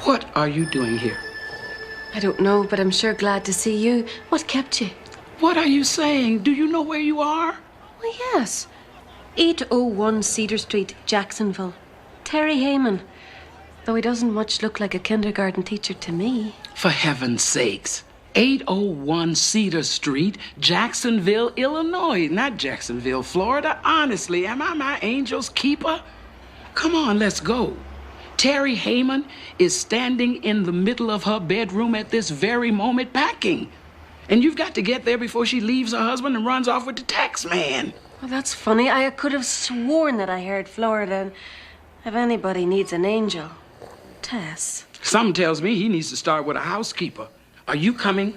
What are you doing here? I don't know, but I'm sure glad to see you. What kept you? What are you saying? Do you know where you are? Well, yes. 801 Cedar Street, Jacksonville. Terry Heyman. Though he doesn't much look like a kindergarten teacher to me. For heaven's sakes. 801 Cedar Street, Jacksonville, Illinois, not Jacksonville, Florida. Honestly, am I my angel's keeper? Come on, let's go. Terry Heyman is standing in the middle of her bedroom at this very moment packing. And you've got to get there before she leaves her husband and runs off with the tax man. Well, that's funny. I could have sworn that I heard Florida. And if anybody needs an angel, Tess. Something tells me he needs to start with a housekeeper. Are you coming?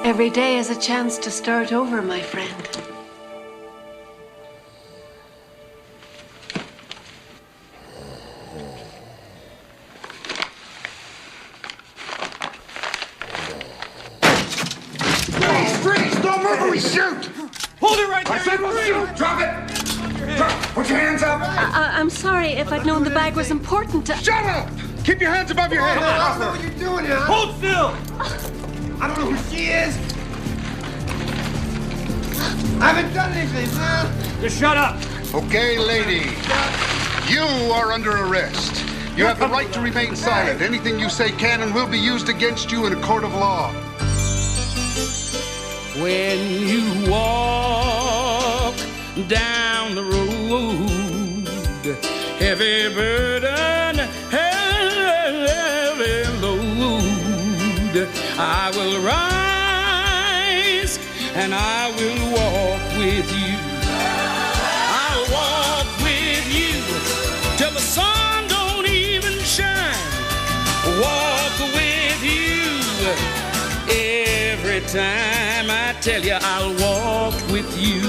Every day is a chance to start over, my friend. Freeze! Don't move or we shoot! Hold it right there! I said we'll shoot! Drop it! Drop! Put your hands up! I'm sorry. If I'd known the bag was important to... Shut up! Keep your hands above your head! I don't know what you're doing here. Hold still! I don't know who she is! I haven't done anything, man! Just shut up! Okay, lady. You are under arrest. You have the right to remain silent. Anything you say can and will be used against you in a court of law. When you walk down the road, heavy burden, heavy load, I will rise and I will walk with you. I'll walk with you till the sun don't even shine. Walk with you every time. I tell you, I'll walk with you.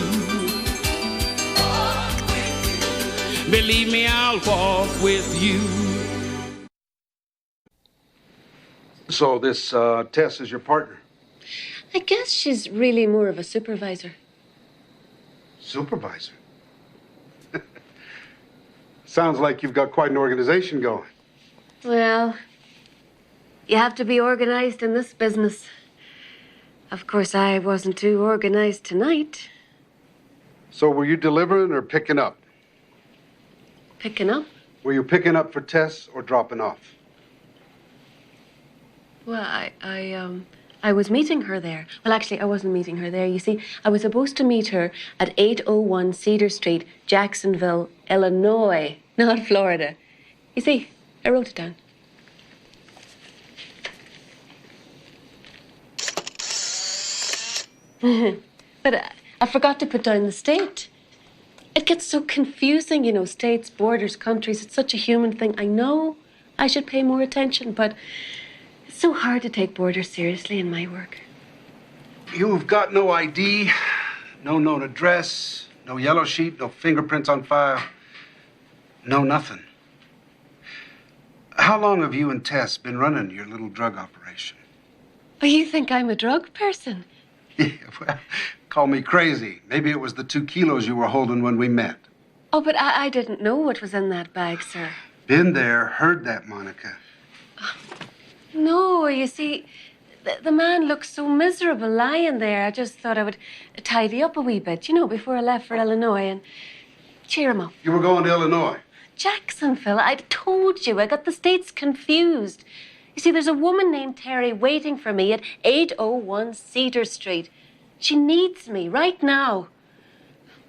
Walk with you. Believe me, I'll walk with you. So this Tess is your partner? I guess she's really more of a supervisor. Supervisor? Sounds like you've got quite an organization going. Well, you have to be organized in this business. Of course, I wasn't too organized tonight. So were you delivering or picking up? Picking up? Were you picking up for Tess or dropping off? Well, I was meeting her there. Well, actually, I wasn't meeting her there. You see, I was supposed to meet her at 801 Cedar Street, Jacksonville, Illinois, not Florida. You see, I wrote it down. But I forgot to put down the state. It gets so confusing, you know, states, borders, countries. It's such a human thing. I know I should pay more attention, but it's so hard to take borders seriously in my work. You've got no ID, no known address, no yellow sheet, no fingerprints on file, no nothing. How long have you and Tess been running your little drug operation? Oh, you think I'm a drug person? Yeah, well, call me crazy. Maybe it was the 2 kilos you were holding when we met. Oh, but I didn't know what was in that bag, sir. Been there, heard that, Monica. No, you see, the man looked so miserable lying there. I just thought I would tidy up a wee bit, you know, before I left for Illinois and cheer him up. You were going to Illinois? Jacksonville, I told you, I got the states confused. You see, there's a woman named Terry waiting for me at 801 Cedar Street. She needs me right now.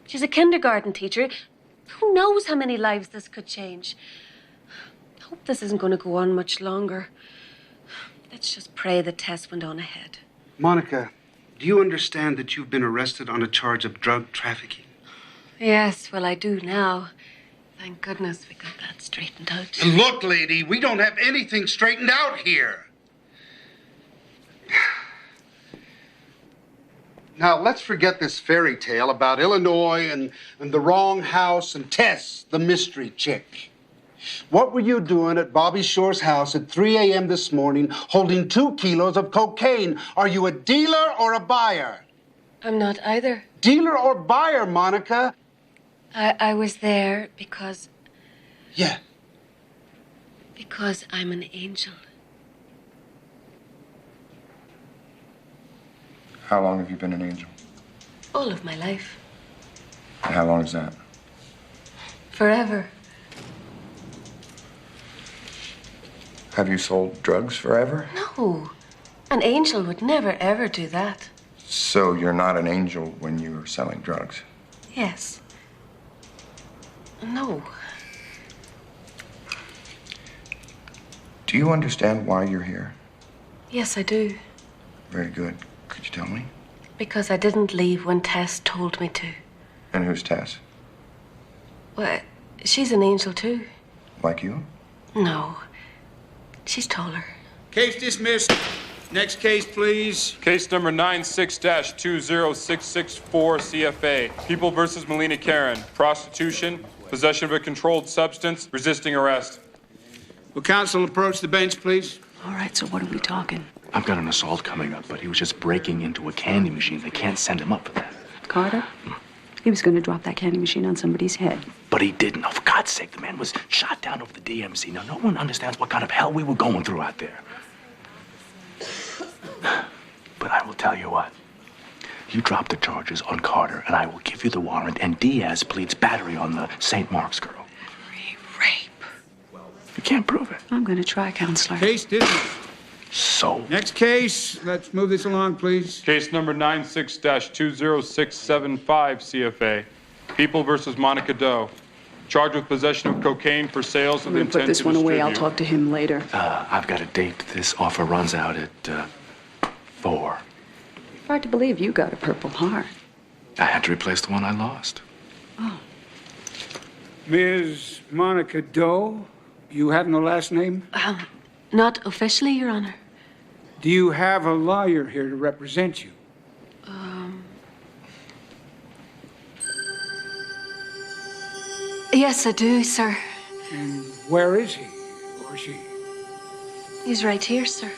She's a kindergarten teacher. Who knows how many lives this could change? I hope this isn't going to go on much longer. Let's just pray that Tess went on ahead. Monica, do you understand that you've been arrested on a charge of drug trafficking? Yes, well, I do now. Thank goodness we got that straightened out. Look, lady, we don't have anything straightened out here. Now, let's forget this fairy tale about Illinois and the wrong house and Tess, the mystery chick. What were you doing at Bobby Shore's house at 3 a.m. this morning holding 2 kilos of cocaine? Are you a dealer or a buyer? I'm not either. Dealer or buyer, Monica? I was there because... Yeah. Because I'm an angel. How long have you been an angel? All of my life. And how long is that? Forever. Have you sold drugs forever? No. An angel would never, ever do that. So you're not an angel when you're selling drugs? Yes. No. Do you understand why you're here? Yes, I do. Very good. Could you tell me? Because I didn't leave when Tess told me to. And who's Tess? Well, she's an angel too. Like you? No. She's taller. Case dismissed. Next case, please. Case number 96-20664 CFA. People versus Melina Karen. Prostitution, possession of a controlled substance, resisting arrest. Will counsel approach the bench, please? All right, so what are we talking? I've got an assault coming up, but he was just breaking into a candy machine. They can't send him up for that. Carter? He was going to drop that candy machine on somebody's head. But he didn't. Oh, for God's sake, the man was shot down over the DMC. Now, no one understands what kind of hell we were going through out there. But I will tell you what. You drop the charges on Carter, and I will give you the warrant, and Diaz pleads battery on the St. Mark's girl. Rape. You can't prove it. I'm going to try, counselor. Case dismissed. So? Next case. Let's move this along, please. Case number 96-20675 CFA. People versus Monica Doe. Charged with possession of cocaine for sales I'm with going to intent put this to one away. distribute. I'll talk to him later. I've got a date. This offer runs out at 4. Hard to believe you got a Purple Heart. I had to replace the one I lost. Oh. Ms. Monica Doe, you have no last name? Not officially, Your Honor. Do you have a lawyer here to represent you? Yes, I do, sir. And where is he or she? He's right here, sir.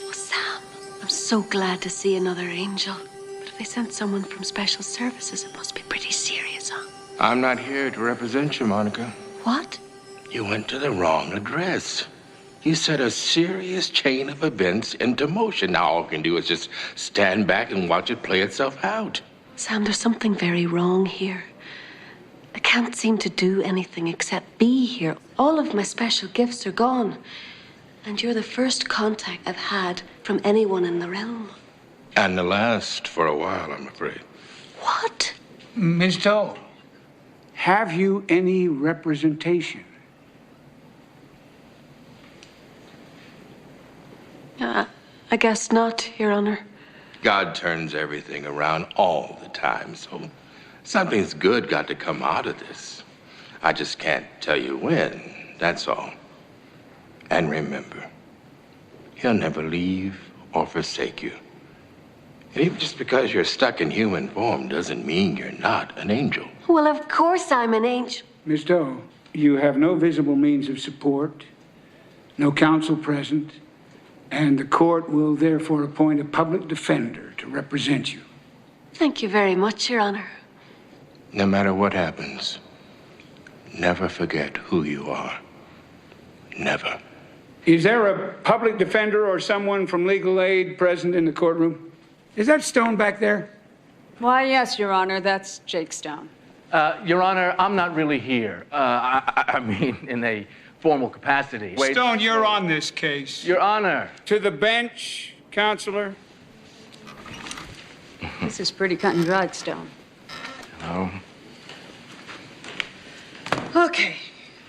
Oh, Sam, I'm so glad to see another angel. But if they sent someone from special services, it must be pretty serious, huh? I'm not here to represent you, Monica. What? You went to the wrong address. You set a serious chain of events into motion. Now all we can do is just stand back and watch it play itself out. Sam, there's something very wrong here. I can't seem to do anything except be here. All of my special gifts are gone. And you're the first contact I've had from anyone in the realm. And the last for a while, I'm afraid. What? Ms. Doe, have you any representation? I guess not, Your Honor. God turns everything around all the time, so something's good got to come out of this. I just can't tell you when, that's all. And remember, he'll never leave or forsake you. And even just because you're stuck in human form doesn't mean you're not an angel. Well, of course I'm an angel. Ms. Doe, you have no visible means of support, no counsel present, and the court will therefore appoint a public defender to represent you. Thank you very much, Your Honor. No matter what happens, never forget who you are. Never. Is there a public defender or someone from legal aid present in the courtroom? Is that Stone back there? Why, yes, Your Honor. That's Jake Stone. Your Honor, I'm not really here. I mean, in a formal capacity. Stone, you're on this case. Your Honor. To the bench, counselor. This is pretty cut and dried, Stone. Hello? Okay.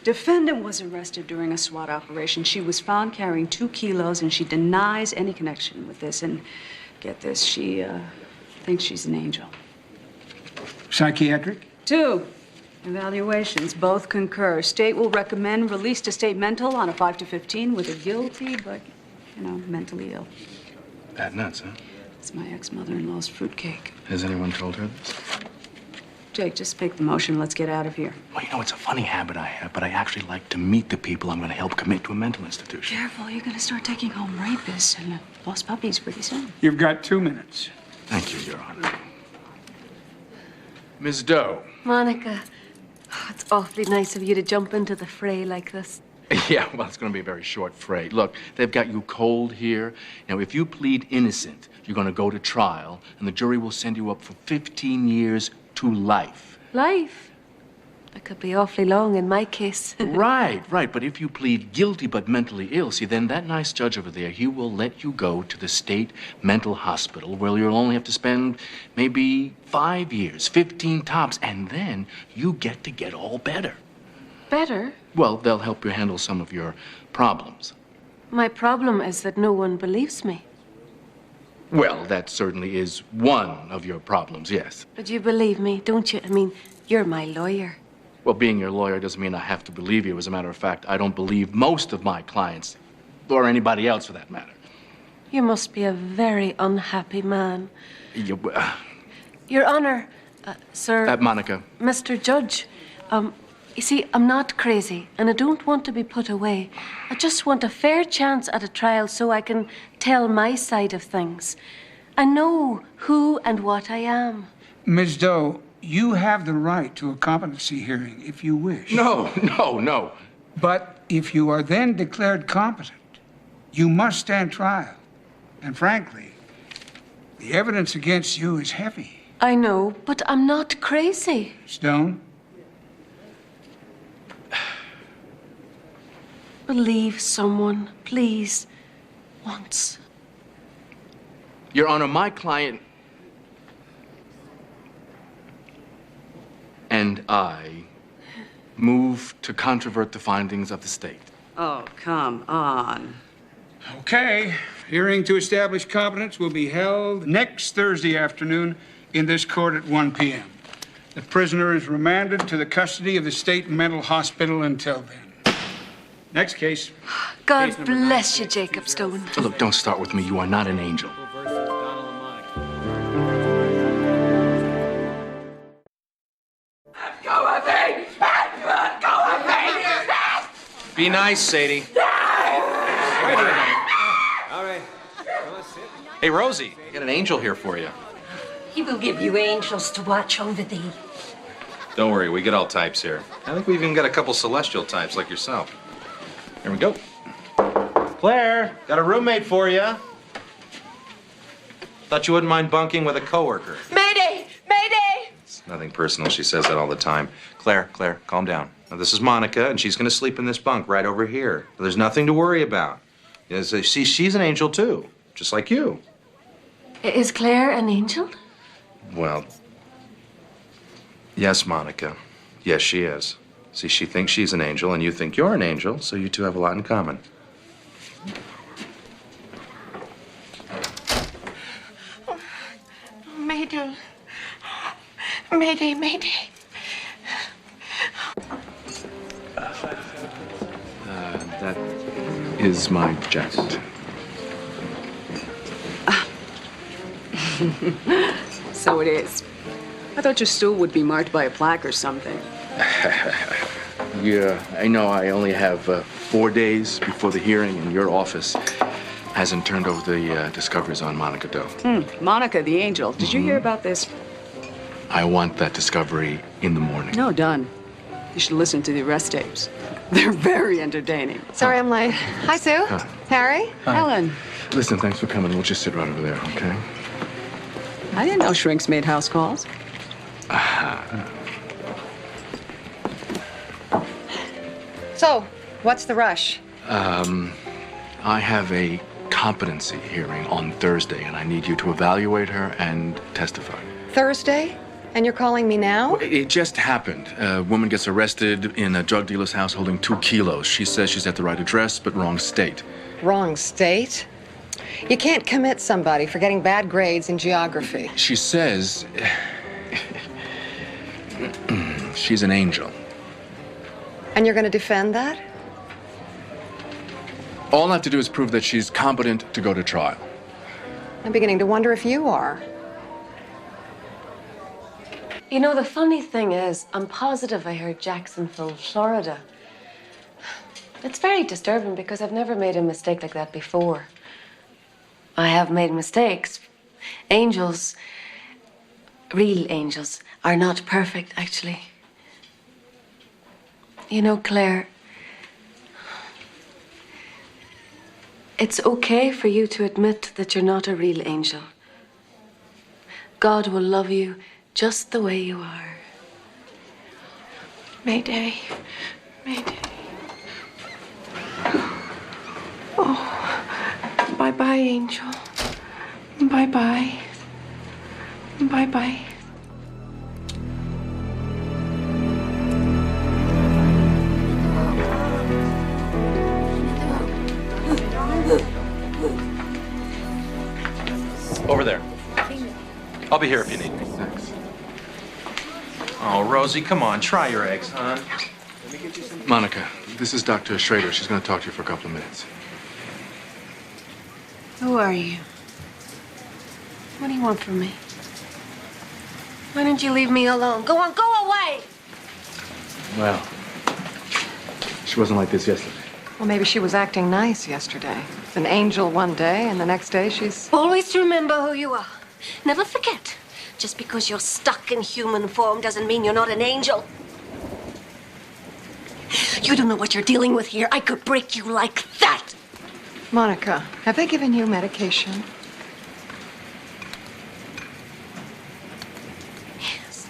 Defendant was arrested during a SWAT operation. She was found carrying 2 kilos, and she denies any connection with this. And get this, she thinks she's an angel. Psychiatric? 2 evaluations, both concur. State will recommend release to state mental on a 5 to 15 with a guilty, but, mentally ill. Bad nuts, huh? It's my ex-mother-in-law's fruitcake. Has anyone told her this? Jake, just make the motion. Let's get out of here. Well, you know, it's a funny habit I have, but I actually like to meet the people I'm going to help commit to a mental institution. Careful, you're going to start taking home rapists and lost puppies pretty soon. You've got 2 minutes. Thank you, Your Honor. Ms. Doe. Monica, it's awfully nice of you to jump into the fray like this. Yeah, well, it's going to be a very short fray. Look, they've got you cold here. Now, if you plead innocent, you're going to go to trial, and the jury will send you up for 15 years to life. Life? That could be awfully long in my case. Right. But if you plead guilty but mentally ill, see, then that nice judge over there, he will let you go to the state mental hospital where you'll only have to spend maybe 5 years, 15 tops, and then you get all better. Better? Well, they'll help you handle some of your problems. My problem is that no one believes me. Well, that certainly is one of your problems, yes. But you believe me, don't you? I mean, you're my lawyer. Well, being your lawyer doesn't mean I have to believe you. As a matter of fact, I don't believe most of my clients, or anybody else for that matter. You must be a very unhappy man. You, Your Honor, sir... Monica. Mr. Judge, you see, I'm not crazy, and I don't want to be put away. I just want a fair chance at a trial so I can tell my side of things. I know who and what I am. Ms. Doe, you have the right to a competency hearing if you wish. No. But if you are then declared competent, you must stand trial. And frankly, the evidence against you is heavy. I know, but I'm not crazy. Stone? Believe someone, please. Once. Your Honor, my client and I move to controvert the findings of the state. Oh, come on. Okay. Hearing to establish competence will be held next Thursday afternoon in this court at 1 p.m. The prisoner is remanded to the custody of the state mental hospital until then. Next case. God bless you, Jacob Stone. Look, don't start with me. You are not an angel. Be nice, Sadie. All right. Hey, Rosie, I got an angel here for you. He will give you angels to watch over thee. Don't worry, we get all types here. I think we've even got a couple celestial types like yourself. Here we go. Claire, got a roommate for you. Thought you wouldn't mind bunking with a coworker. Mayday! Mayday! It's nothing personal. She says that all the time. Claire, calm down. Now, this is Monica, and she's going to sleep in this bunk right over here. There's nothing to worry about. See, she's an angel, too, just like you. Is Claire an angel? Well, yes, Monica. Yes, she is. See, she thinks she's an angel, and you think you're an angel, so you two have a lot in common. Mayday. Mayday, mayday. That is my jacket. So it is. I thought your stool would be marked by a plaque or something. Yeah, I know I only have 4 days before the hearing, and your office hasn't turned over the discoveries on Monica Doe. Monica, the angel. Did you hear about this? I want that discovery in the morning. No, done. You should listen to the arrest tapes. They're very entertaining. Sorry I'm late. Hi, Sue. Harry. Helen. Listen, thanks for coming. We'll just sit right over there, okay? I didn't know shrinks made house calls. So, what's the rush? I have a competency hearing on Thursday, and I need you to evaluate her and testify. Thursday? And you're calling me now? Well, it just happened. A woman gets arrested in a drug dealer's house holding 2 kilos. She says she's at the right address, but wrong state. Wrong state? You can't commit somebody for getting bad grades in geography. She says she's an angel. And you're going to defend that? All I have to do is prove that she's competent to go to trial. I'm beginning to wonder if you are. You know, the funny thing is, I'm positive I heard Jacksonville, Florida. It's very disturbing because I've never made a mistake like that before. I have made mistakes. Angels, real angels, are not perfect, actually. You know, Claire, it's okay for you to admit that you're not a real angel. God will love you just the way you are. Mayday. Mayday. Oh, bye-bye, Angel. Bye-bye. Bye-bye. Over there. I'll be here if you need me. Thanks. Oh, Rosie, come on. Try your eggs, huh? Monica, this is Dr. Schrader. She's going to talk to you for a couple of minutes. Who are you? What do you want from me? Why don't you leave me alone? Go on, go away! Well, she wasn't like this yesterday. Well, maybe she was acting nice yesterday. An angel one day, and the next day she's... Always remember who you are. Never forget. Just because you're stuck in human form doesn't mean you're not an angel. You don't know what you're dealing with here. I could break you like that. Monica, have they given you medication? Yes.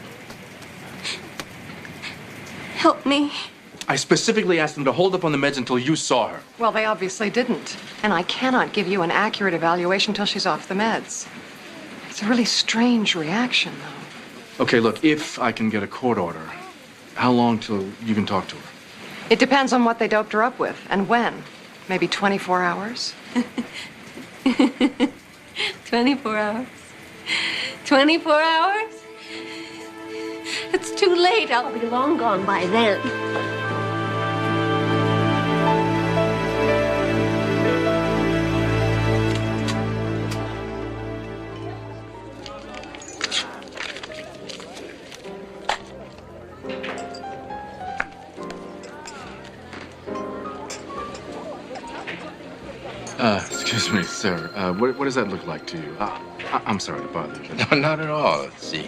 Help me. I specifically asked them to hold up on the meds until you saw her. Well, they obviously didn't. And I cannot give you an accurate evaluation until she's off the meds. It's a really strange reaction, though. Okay, look, if I can get a court order, how long till you can talk to her? It depends on what they doped her up with and when. Maybe 24 hours? 24 hours. 24 hours? It's too late. I'll be long gone by then. Excuse me, sir. What does that look like to you? I'm sorry to bother you. No, not at all. Let's see.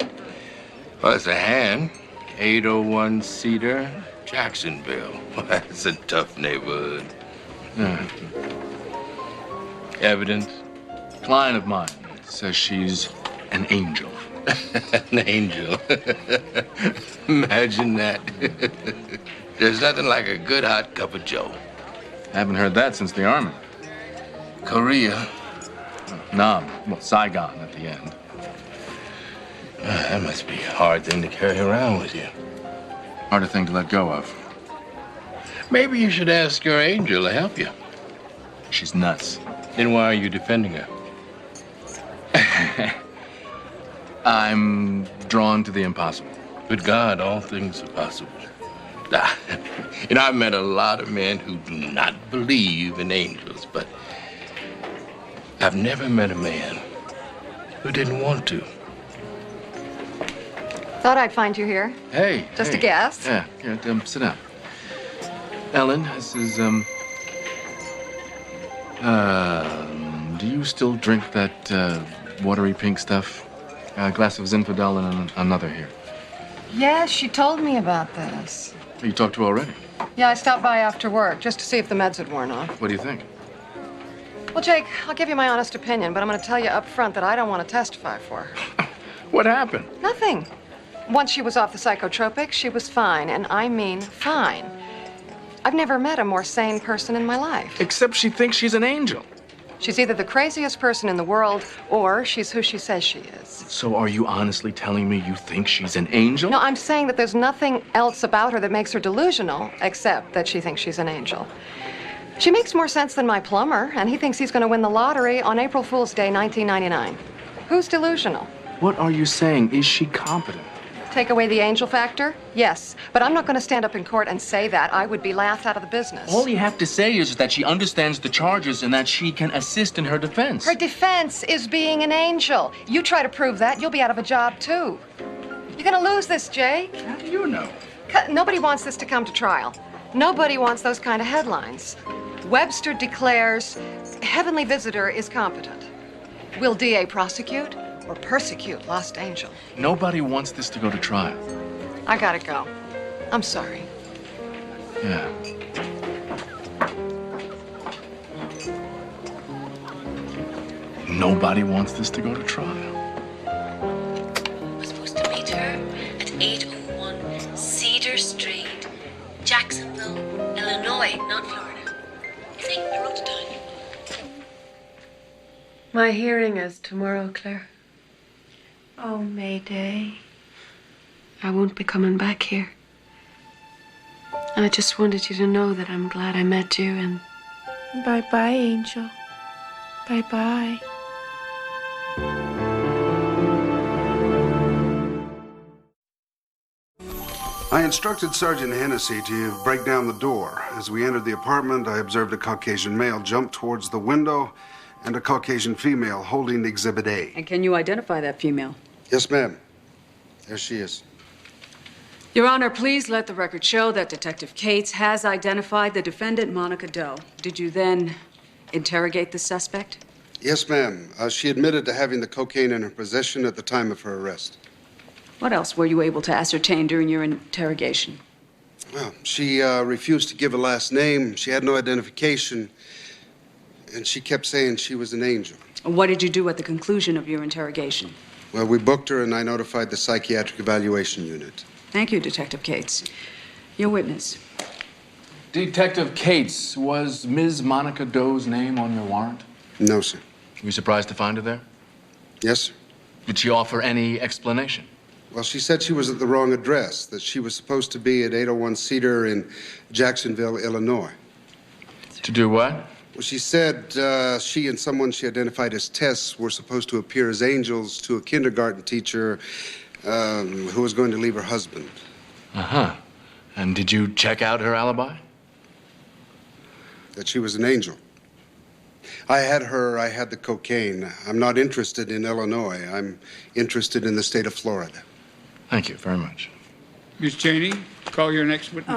Well, it's a hand. 801 Cedar, Jacksonville. Well, that's a tough neighborhood. Evidence? Client of mine says she's an angel. An angel. Imagine that. There's nothing like a good hot cup of joe. Haven't heard that since the Army. Korea. Nam. Well, Saigon at the end. That must be a hard thing to carry around with you. Harder thing to let go of. Maybe you should ask your angel to help you. She's nuts. Then why are you defending her? I'm drawn to the impossible. With God, all things are possible. You know, I've met a lot of men who do not believe in angels, but I've never met a man who didn't want to. Thought I'd find you here. Hey. Just hey. a guess. Yeah, sit down. Ellen, this is, do you still drink that, watery pink stuff? A glass of Zinfandel and another here. Yes, she told me about this. You talked to her already? Yeah, I stopped by after work just to see if the meds had worn off. What do you think? Well, Jake, I'll give you my honest opinion, but I'm going to tell you up front that I don't want to testify for her. What happened? Nothing. Once she was off the psychotropics, she was fine, and I mean fine. I've never met a more sane person in my life. Except she thinks she's an angel. She's either the craziest person in the world, or she's who she says she is. So are you honestly telling me you think she's an angel? No, I'm saying that there's nothing else about her that makes her delusional, except that she thinks she's an angel. She makes more sense than my plumber, and he thinks he's going to win the lottery on April Fool's Day, 1999. Who's delusional? What are you saying? Is she competent? Take away the angel factor? Yes. But I'm not going to stand up in court and say that. I would be laughed out of the business. All you have to say is that she understands the charges and that she can assist in her defense. Her defense is being an angel. You try to prove that, you'll be out of a job, too. You're gonna lose this, Jay. How do you know? Nobody wants this to come to trial. Nobody wants those kind of headlines. Webster declares heavenly visitor is competent. Will DA prosecute or persecute Lost Angel? Nobody wants this to go to trial. I gotta go. I'm sorry. Yeah. Nobody wants this to go to trial. We're supposed to meet her at 801 Cedar Street, Jacksonville, Illinois, not Florida. See, I wrote it down. My hearing is tomorrow, Claire. Oh, Mayday. I won't be coming back here. And I just wanted you to know that I'm glad I met you and... Bye-bye, Angel. Bye-bye. I instructed Sergeant Hennessy to break down the door. As we entered the apartment, I observed a Caucasian male jump towards the window and a Caucasian female holding Exhibit A. And can you identify that female? Yes, ma'am. There she is. Your Honor, please let the record show that Detective Cates has identified the defendant, Monica Doe. Did you then interrogate the suspect? Yes, ma'am. She admitted to having the cocaine in her possession at the time of her arrest. What else were you able to ascertain during your interrogation? Well, she refused to give a last name. She had no identification. And she kept saying she was an angel. What did you do at the conclusion of your interrogation? Well, we booked her and I notified the psychiatric evaluation unit. Thank you, Detective Cates. Your witness. Detective Cates, was Ms. Monica Doe's name on your warrant? No, sir. Were you surprised to find her there? Yes, sir. Did she offer any explanation? Well, she said she was at the wrong address, that she was supposed to be at 801 Cedar in Jacksonville, Illinois. To do what? Well, she said she and someone she identified as Tess were supposed to appear as angels to a kindergarten teacher who was going to leave her husband. Uh-huh. And did you check out her alibi? That she was an angel. I had her, I had the cocaine. I'm not interested in Illinois. I'm interested in the state of Florida. Thank you very much. Miss Cheney, call your next witness.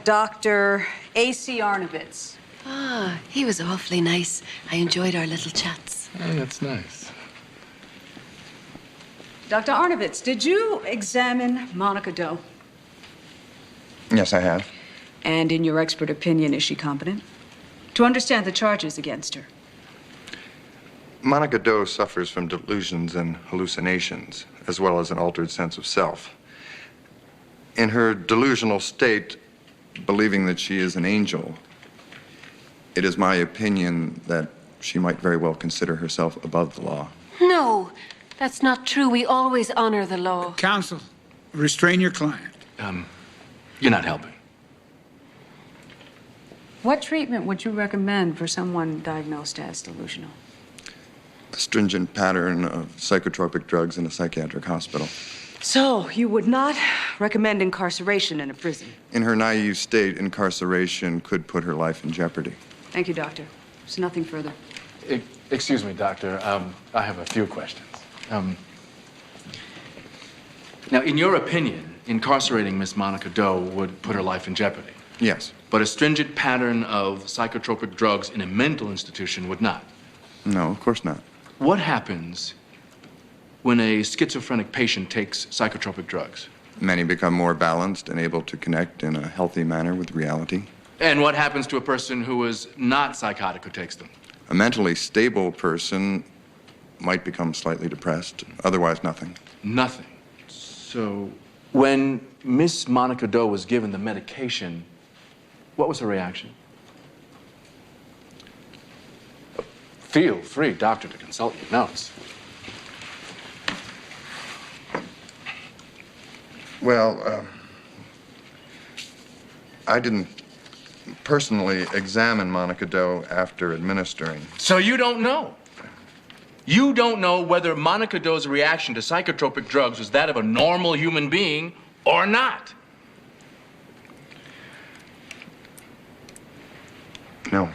Dr. A.C. Arnovitz. Ah, he was awfully nice. I enjoyed our little chats. Oh, that's nice. Dr. Arnovitz, did you examine Monica Doe? Yes, I have. And in your expert opinion, is she competent to understand the charges against her? Monica Doe suffers from delusions and hallucinations, as well as an altered sense of self. In her delusional state, believing that she is an angel, it is my opinion that she might very well consider herself above the law. No, that's not true. We always honor the law. Counsel, restrain your client. You're not helping. What treatment would you recommend for someone diagnosed as delusional? A stringent pattern of psychotropic drugs in a psychiatric hospital. So, you would not recommend incarceration in a prison? In her naive state, incarceration could put her life in jeopardy. Thank you, Doctor. There's nothing further. Excuse me, Doctor. I have a few questions. Now, in your opinion, incarcerating Miss Monica Doe would put her life in jeopardy? Yes. But a stringent pattern of psychotropic drugs in a mental institution would not? No, of course not. What happens when a schizophrenic patient takes psychotropic drugs? Many become more balanced and able to connect in a healthy manner with reality. And what happens to a person who is not psychotic who takes them? A mentally stable person might become slightly depressed, otherwise nothing. Nothing. So, when Miss Monica Doe was given the medication, what was her reaction? Feel free, doctor, to consult your notes. Well, I didn't personally examine Monica Doe after administering. So you don't know? You don't know whether Monica Doe's reaction to psychotropic drugs was that of a normal human being or not? No.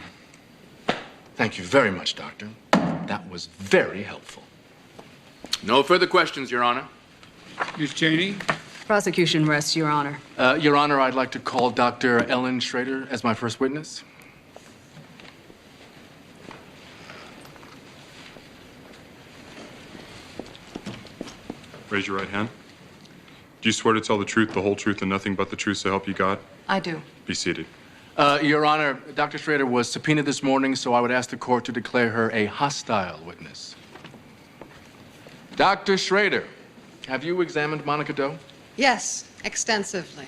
Thank you very much, Doctor. That was very helpful. No further questions, Your Honor. Miss Cheney? Prosecution rests, Your Honor. Your Honor, I'd like to call Dr. Ellen Schrader as my first witness. Raise your right hand. Do you swear to tell the truth, the whole truth, and nothing but the truth, so help you God? I do. Be seated. Your Honor, Dr. Schrader was subpoenaed this morning, so I would ask the court to declare her a hostile witness. Dr. Schrader, have you examined Monica Doe? Yes, extensively.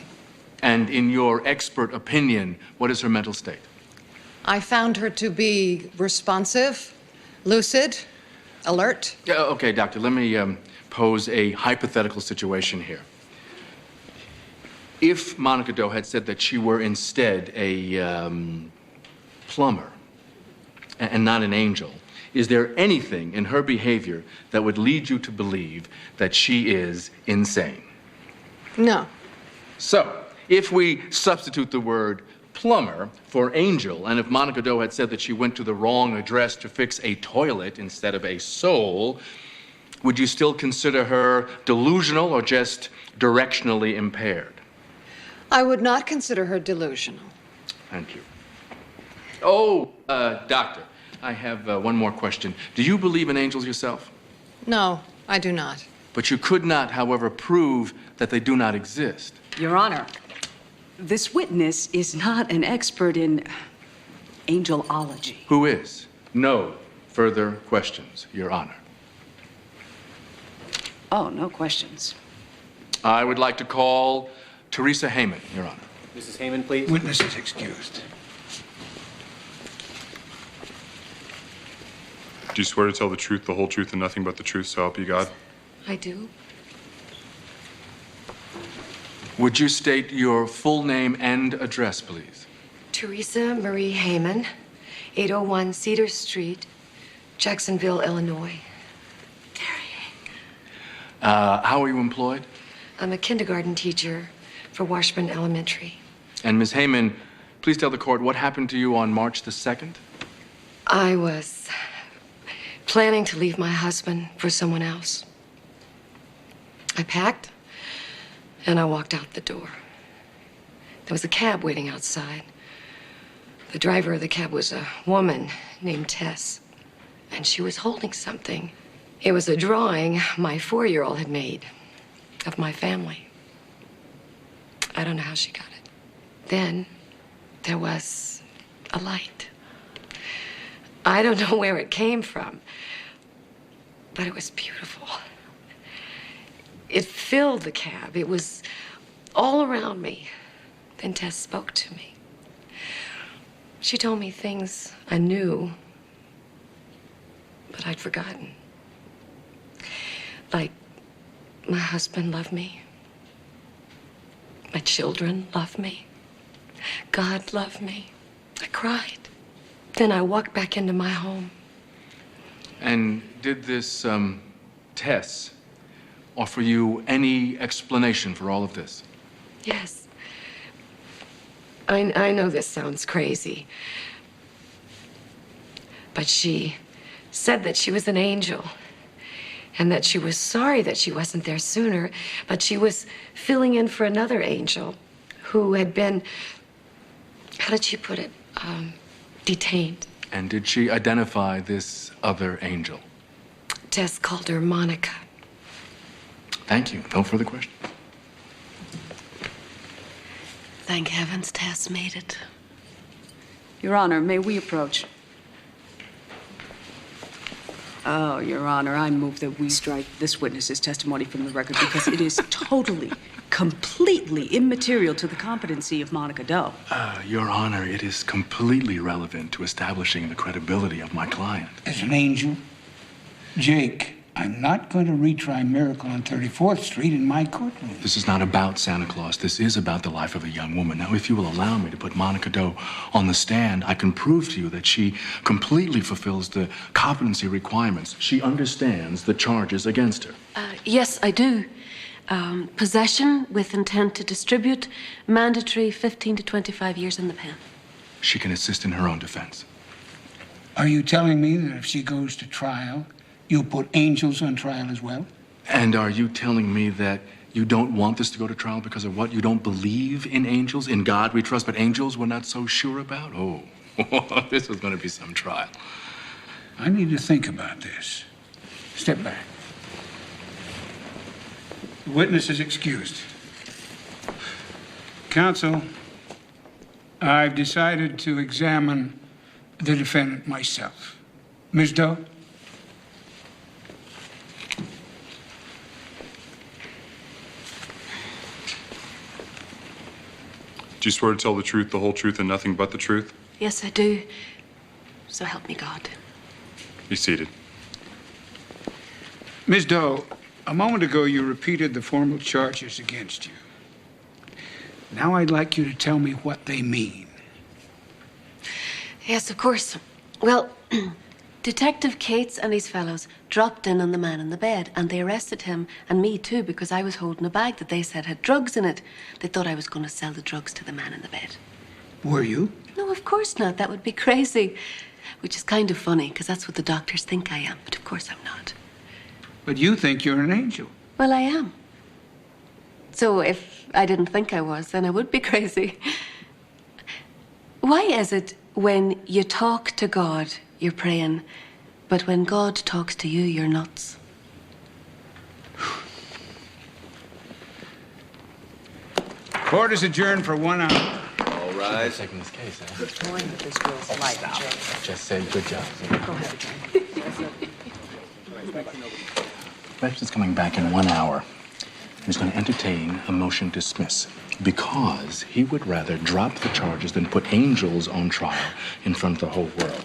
And in your expert opinion, what is her mental state? I found her to be responsive, lucid, alert. Okay, doctor, let me pose a hypothetical situation here. If Monica Doe had said that she were instead a plumber and not an angel, is there anything in her behavior that would lead you to believe that she is insane? No. So, if we substitute the word plumber for angel, and if Monica Doe had said that she went to the wrong address to fix a toilet instead of a soul, would you still consider her delusional or just directionally impaired? I would not consider her delusional. Thank you. Oh, doctor, I have one more question. Do you believe in angels yourself? No, I do not. But you could not, however, prove that they do not exist. Your Honor, this witness is not an expert in angelology. Who is? No further questions, Your Honor. Oh, no questions. I would like to call Teresa Heyman, Your Honor. Mrs. Heyman, please. Witness is excused. Do you swear to tell the truth, the whole truth, and nothing but the truth, so help you God? I do. Would you state your full name and address, please? Teresa Marie Heyman, 801 Cedar Street, Jacksonville, Illinois. How are you employed? I'm a kindergarten teacher for Washburn Elementary. And Ms. Heyman, please tell the court what happened to you on March the 2nd? I was planning to leave my husband for someone else. I packed and I walked out the door. There was a cab waiting outside. The driver of the cab was a woman named Tess, and she was holding something. It was a drawing my 4-year-old had made of my family. I don't know how she got it. Then there was a light. I don't know where it came from, but it was beautiful. It filled the cab. It was all around me. Then Tess spoke to me. She told me things I knew, but I'd forgotten. Like, my husband loved me. My children loved me. God loved me. I cried. Then I walked back into my home. And did this, Tess offer you any explanation for all of this? Yes. I know this sounds crazy, but she said that she was an angel and that she was sorry that she wasn't there sooner, but she was filling in for another angel who had been, how did she put it, detained. And did she identify this other angel? Tess called her Monica. Thank you. No further questions. Thank heavens Tess made it. Your Honor, may we approach? Oh, Your Honor, I move that we strike this witness's testimony from the record because it is totally, completely immaterial to the competency of Monica Doe. Your Honor, it is completely relevant to establishing the credibility of my client. As an angel, Jake, I'm not going to retry Miracle on 34th Street in my courtroom. This is not about Santa Claus. This is about the life of a young woman. Now, if you will allow me to put Monica Doe on the stand, I can prove to you that she completely fulfills the competency requirements. She understands the charges against her. Yes, I do. Possession with intent to distribute, mandatory 15 to 25 years in the pen. She can assist in her own defense. Are you telling me that if she goes to trial, you'll put angels on trial as well? And are you telling me that you don't want this to go to trial because of what? You don't believe in angels? In God we trust, but angels we're not so sure about? Oh, this was going to be some trial. I need to think about this. Step back. The witness is excused. Counsel, I've decided to examine the defendant myself. Ms. Doe? Do you swear to tell the truth, the whole truth, and nothing but the truth? Yes, I do. So help me God. Be seated. Ms. Doe, a moment ago you repeated the formal charges against you. Now I'd like you to tell me what they mean. Yes, of course. Well, Detective Cates and his fellows dropped in on the man in the bed, and they arrested him, and me too, because I was holding a bag that they said had drugs in it. They thought I was going to sell the drugs to the man in the bed. Were you? No, of course not. That would be crazy. Which is kind of funny, because that's what the doctors think I am. But of course I'm not. But you think you're an angel. Well, I am. So if I didn't think I was, then I would be crazy. Why is it when you talk to God, you're praying, but when God talks to you, you're nuts? Court is adjourned for 1 hour. All right. Taking this case, eh? Knowing that this girl's life, Jay. Just said good job. Go ahead, Jay. Rex is coming back in 1 hour. He's going to entertain a motion to dismiss because he would rather drop the charges than put angels on trial in front of the whole world.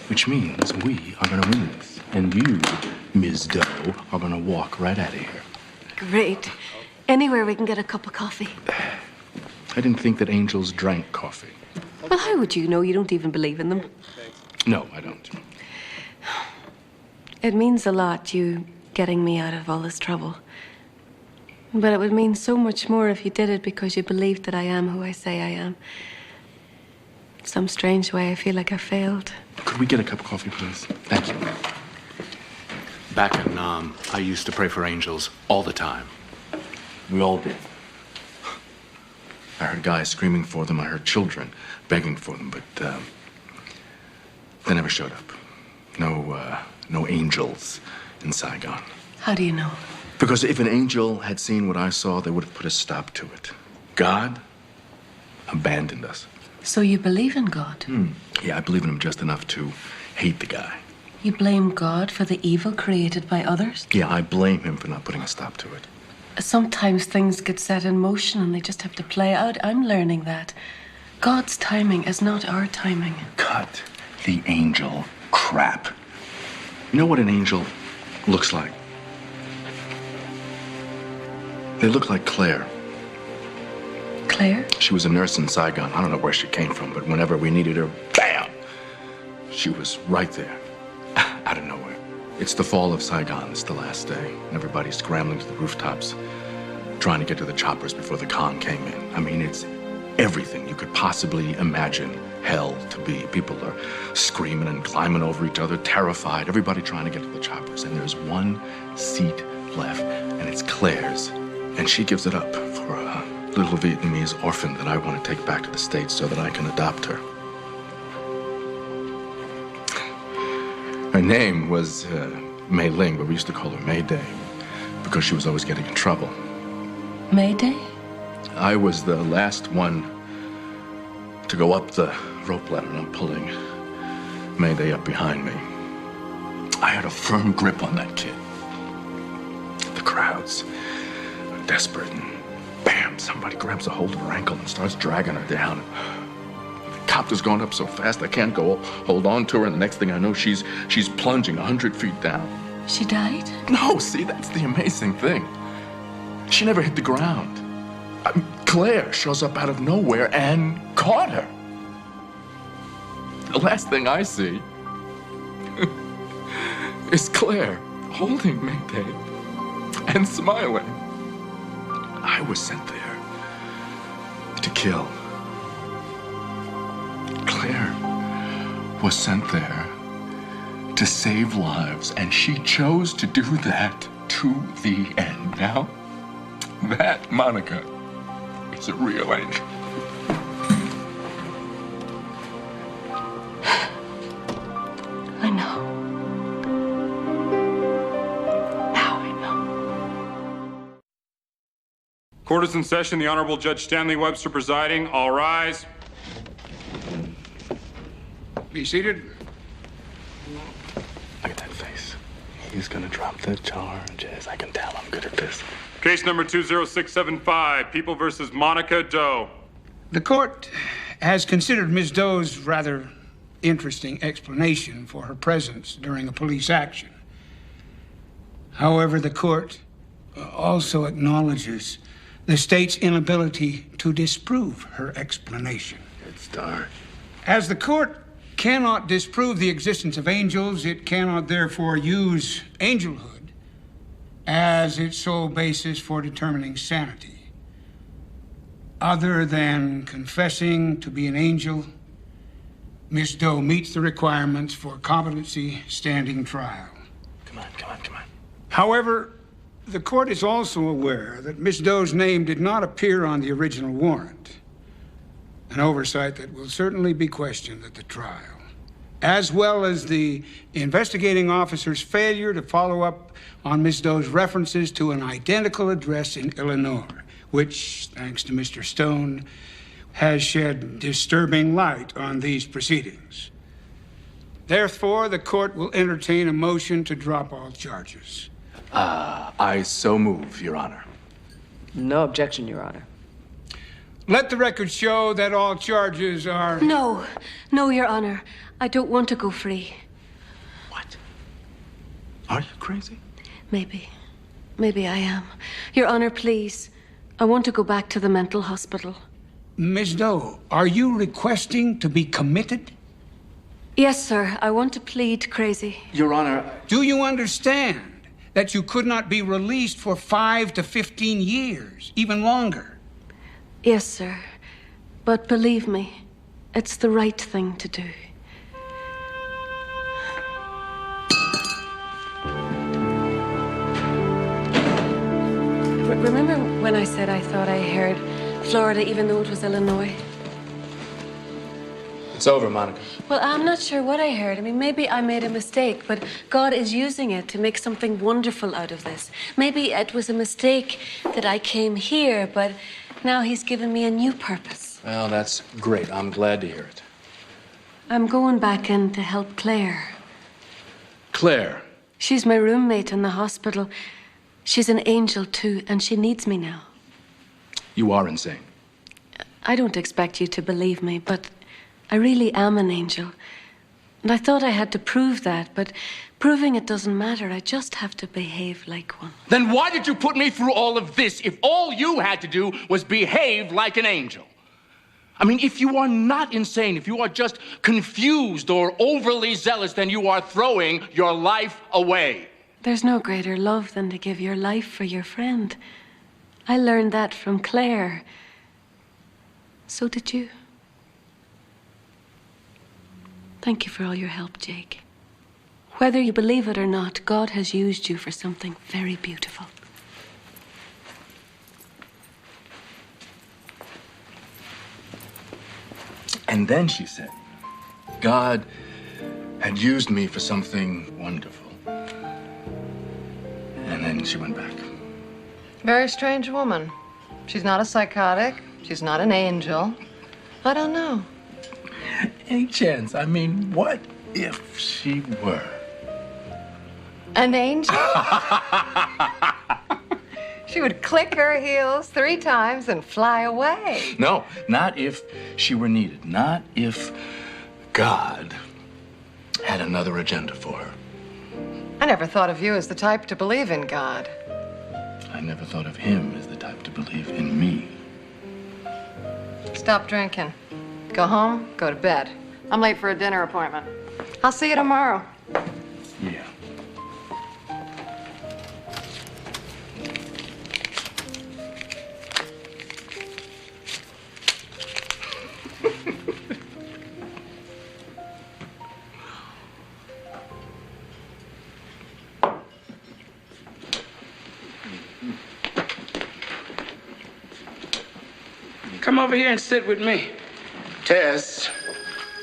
Which means we are going to win this. And you, Ms. Doe, are going to walk right out of here. Great. Anywhere we can get a cup of coffee. I didn't think that angels drank coffee. Well, how would you know? You don't even believe in them. No, I don't. It means a lot, you getting me out of all this trouble. But it would mean so much more if you did it because you believed that I am who I say I am. In some strange way, I feel like I failed. Could we get a cup of coffee, please? Thank you. Back in Nam, I used to pray for angels all the time. We all did. I heard guys screaming for them. I heard children begging for them, but they never showed up. No angels in Saigon. How do you know? Because if an angel had seen what I saw, they would have put a stop to it. God abandoned us. So you believe in God? Yeah, I believe in him just enough to hate the guy. You blame God for the evil created by others? Yeah, I blame him for not putting a stop to it. Sometimes things get set in motion and they just have to play out. I'm learning that. God's timing is not our timing. Cut the angel crap. You know what an angel looks like? They look like Claire. Claire? She was a nurse in Saigon. I don't know where she came from, but whenever we needed her, bam! She was right there, out of nowhere. It's the fall of Saigon. It's the last day. Everybody's scrambling to the rooftops, trying to get to the choppers before the Khan came in. I mean, it's everything you could possibly imagine hell to be. People are screaming and climbing over each other, terrified, everybody trying to get to the choppers. And there's one seat left, and it's Claire's. And she gives it up for a little Vietnamese orphan that I want to take back to the States so that I can adopt her. Her name was Mei Ling, but we used to call her Mayday because she was always getting in trouble. Mayday? I was the last one to go up the rope ladder, and I'm pulling Mayday up behind me. I had a firm grip on that kid. The crowds are desperate, and bam, somebody grabs a hold of her ankle and starts dragging her down. The copter's going up so fast I can't go hold on to her, and the next thing I know, she's plunging 100 feet down. She died? No, see, that's the amazing thing. She never hit the ground. Claire shows up out of nowhere and caught her. The last thing I see is Claire holding Mayday and smiling. I was sent there to kill. Claire was sent there to save lives, and she chose to do that to the end. Now, that Monica is a real angel. I know. Court is in session. The Honorable Judge Stanley Webster presiding. All rise. Be seated. Look at that face. He's gonna drop the charges. I can tell I'm good at this. Case number 20675, People versus Monica Doe. The court has considered Ms. Doe's rather interesting explanation for her presence during a police action. However, the court also acknowledges the state's inability to disprove her explanation. Good start. As the court cannot disprove the existence of angels, it cannot therefore use angelhood as its sole basis for determining sanity. Other than confessing to be an angel, Miss Doe meets the requirements for competency standing trial. Come on. However, the court is also aware that Miss Doe's name did not appear on the original warrant, an oversight that will certainly be questioned at the trial, as well as the investigating officer's failure to follow up on Miss Doe's references to an identical address in Illinois, which, thanks to Mr. Stone, has shed disturbing light on these proceedings. Therefore, the court will entertain a motion to drop all charges. I so move, Your Honor. No objection, Your Honor. Let the record show that all charges are... No, Your Honor. I don't want to go free. What? Are you crazy? Maybe I am. Your Honor, please. I want to go back to the mental hospital. Miss Doe, are you requesting to be committed? Yes, sir. I want to plead crazy. Your Honor... Do you understand that you could not be released for 5 to 15 years, even longer? Yes, sir. But believe me, it's the right thing to do. Remember when I said I thought I heard Florida even though it was Illinois? It's over, Monica. Well, I'm not sure what I heard. I mean, maybe I made a mistake, but God is using it to make something wonderful out of this. Maybe it was a mistake that I came here, but now He's given me a new purpose. Well, that's great. I'm glad to hear it. I'm going back in to help Claire. Claire? She's my roommate in the hospital. She's an angel, too, and she needs me now. You are insane. I don't expect you to believe me, but I really am an angel. And I thought I had to prove that, but proving it doesn't matter. I just have to behave like one. Then why did you put me through all of this if all you had to do was behave like an angel? I mean, if you are not insane, if you are just confused or overly zealous, then you are throwing your life away. There's no greater love than to give your life for your friend. I learned that from Claire. So did you. Thank you for all your help, Jake. Whether you believe it or not, God has used you for something very beautiful. And then she said, God had used me for something wonderful. And then she went back. Very strange woman. She's not a psychotic. She's not an angel. I don't know. Any chance? I mean, what if she were? An angel? She would click her heels 3 times and fly away. No, not if she were needed. Not if God had another agenda for her. I never thought of you as the type to believe in God. I never thought of him as the type to believe in me. Stop drinking. Go home, go to bed. I'm late for a dinner appointment. I'll see you tomorrow. Yeah. Come over here and sit with me. Tess,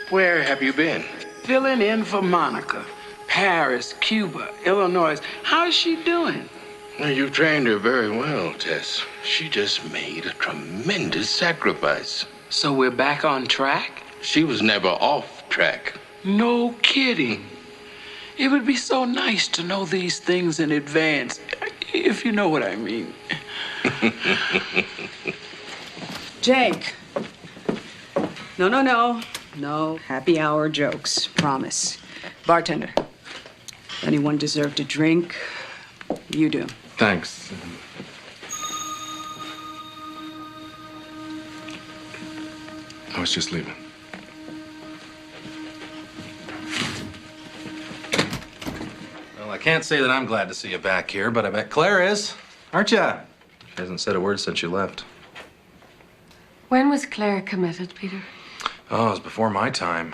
where have you been? Filling in for Monica. Paris, Cuba, Illinois. How's she doing? Well, you trained her very well, Tess. She just made a tremendous sacrifice. So we're back on track? She was never off track. No kidding. It would be so nice to know these things in advance, if you know what I mean. Jake. No. No happy hour jokes. Promise. Bartender. Anyone deserve to drink? You do. Thanks. I was just leaving. Well, I can't say that I'm glad to see you back here, but I bet Claire is. Aren't you? She hasn't said a word since you left. When was Claire committed, Peter? Oh, it was before my time.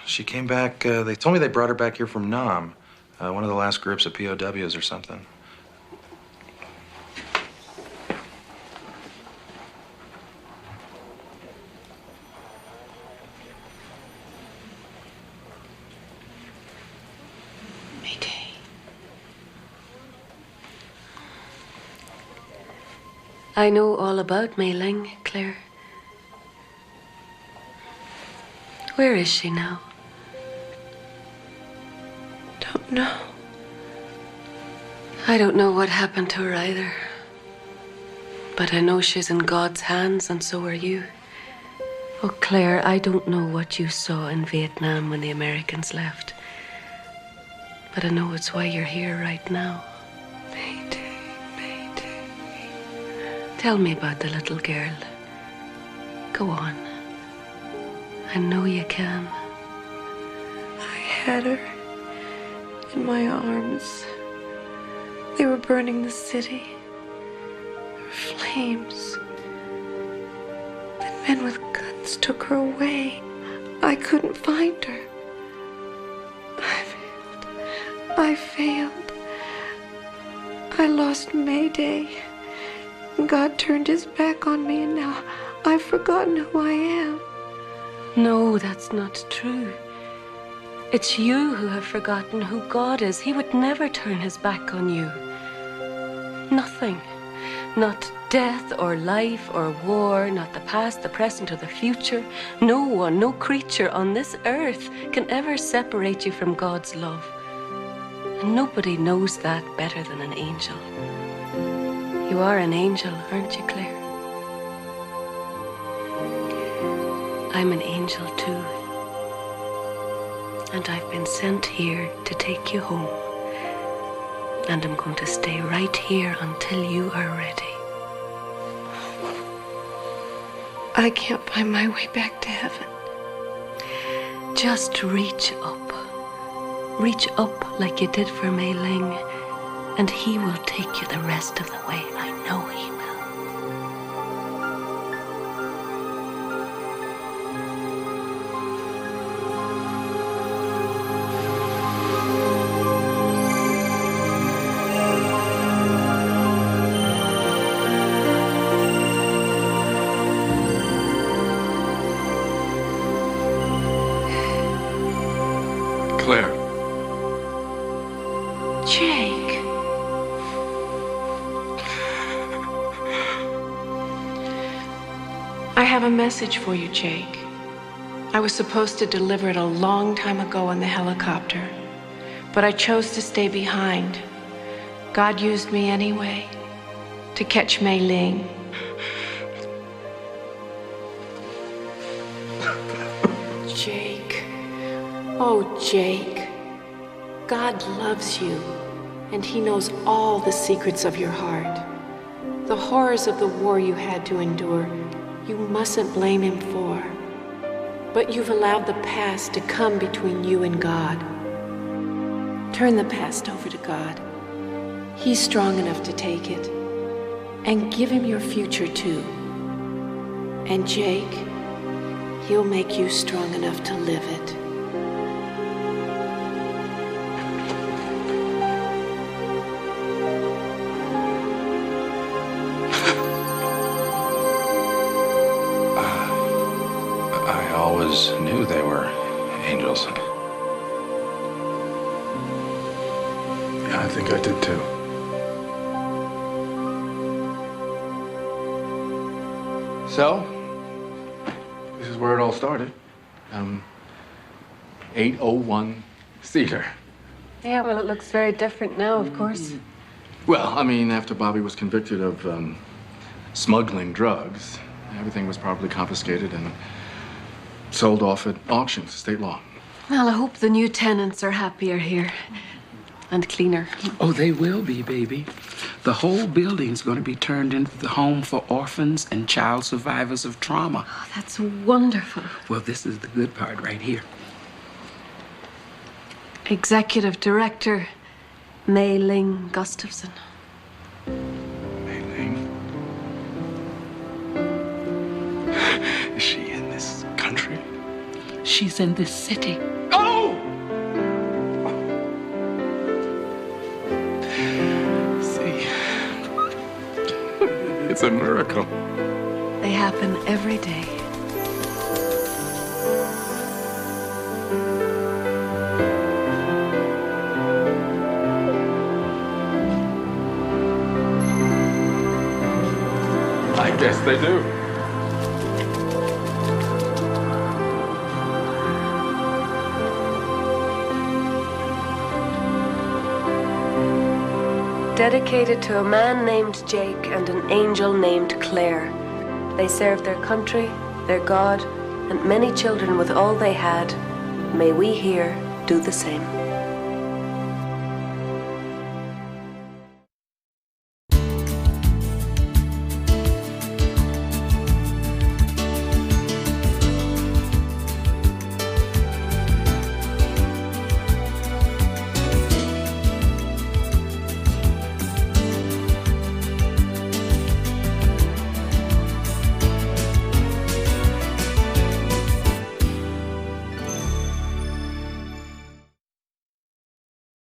She came back, they told me they brought her back here from Nam, one of the last groups of POWs or something. I know all about Mei Ling, Claire. Where is she now? Don't know. I don't know what happened to her either. But I know she's in God's hands, and so are you. Oh, Claire, I don't know what you saw in Vietnam when the Americans left. But I know it's why you're here right now. Tell me about the little girl. Go on. I know you can. I had her in my arms. They were burning the city. There were flames. Then men with guns took her away. I couldn't find her. I failed. I lost May Day. God turned his back on me, and now I've forgotten who I am. No, that's not true. It's you who have forgotten who God is. He would never turn his back on you. Nothing. Not death or life or war, not the past, the present, or the future. No one, no creature on this earth can ever separate you from God's love. And nobody knows that better than an angel. You are an angel, aren't you, Claire? I'm an angel, too. And I've been sent here to take you home. And I'm going to stay right here until you are ready. I can't find my way back to heaven. Just reach up. Reach up like you did for Mei Ling. And he will take you the rest of the way. I know he will. Claire. Jake. I have a message for you, Jake. I was supposed to deliver it a long time ago on the helicopter, but I chose to stay behind. God used me anyway to catch Mei Ling. Jake. Oh, Jake. God loves you, and he knows all the secrets of your heart. The horrors of the war you had to endure, you mustn't blame him for. But you've allowed the past to come between you and God. Turn the past over to God. He's strong enough to take it. And give him your future too. And Jake, he'll make you strong enough to live it. I think I did too. So, this is where it all started. 801 Cedar. Yeah, well, it looks very different now, of course. Well, I mean, after Bobby was convicted of smuggling drugs, everything was probably confiscated and sold off at auctions, state law. Well, I hope the new tenants are happier here. And cleaner. Oh, they will be, baby. The whole building's going to be turned into the home for orphans and child survivors of trauma. Oh, that's wonderful. Well, this is the good part right here. Executive Director Mei Ling Gustafson. Mei Ling? Is she in this country? She's in this city. Oh! See, it's a miracle. They happen every day. I guess they do. Dedicated to a man named Jake and an angel named Claire. They served their country, their God, and many children with all they had. May we here do the same.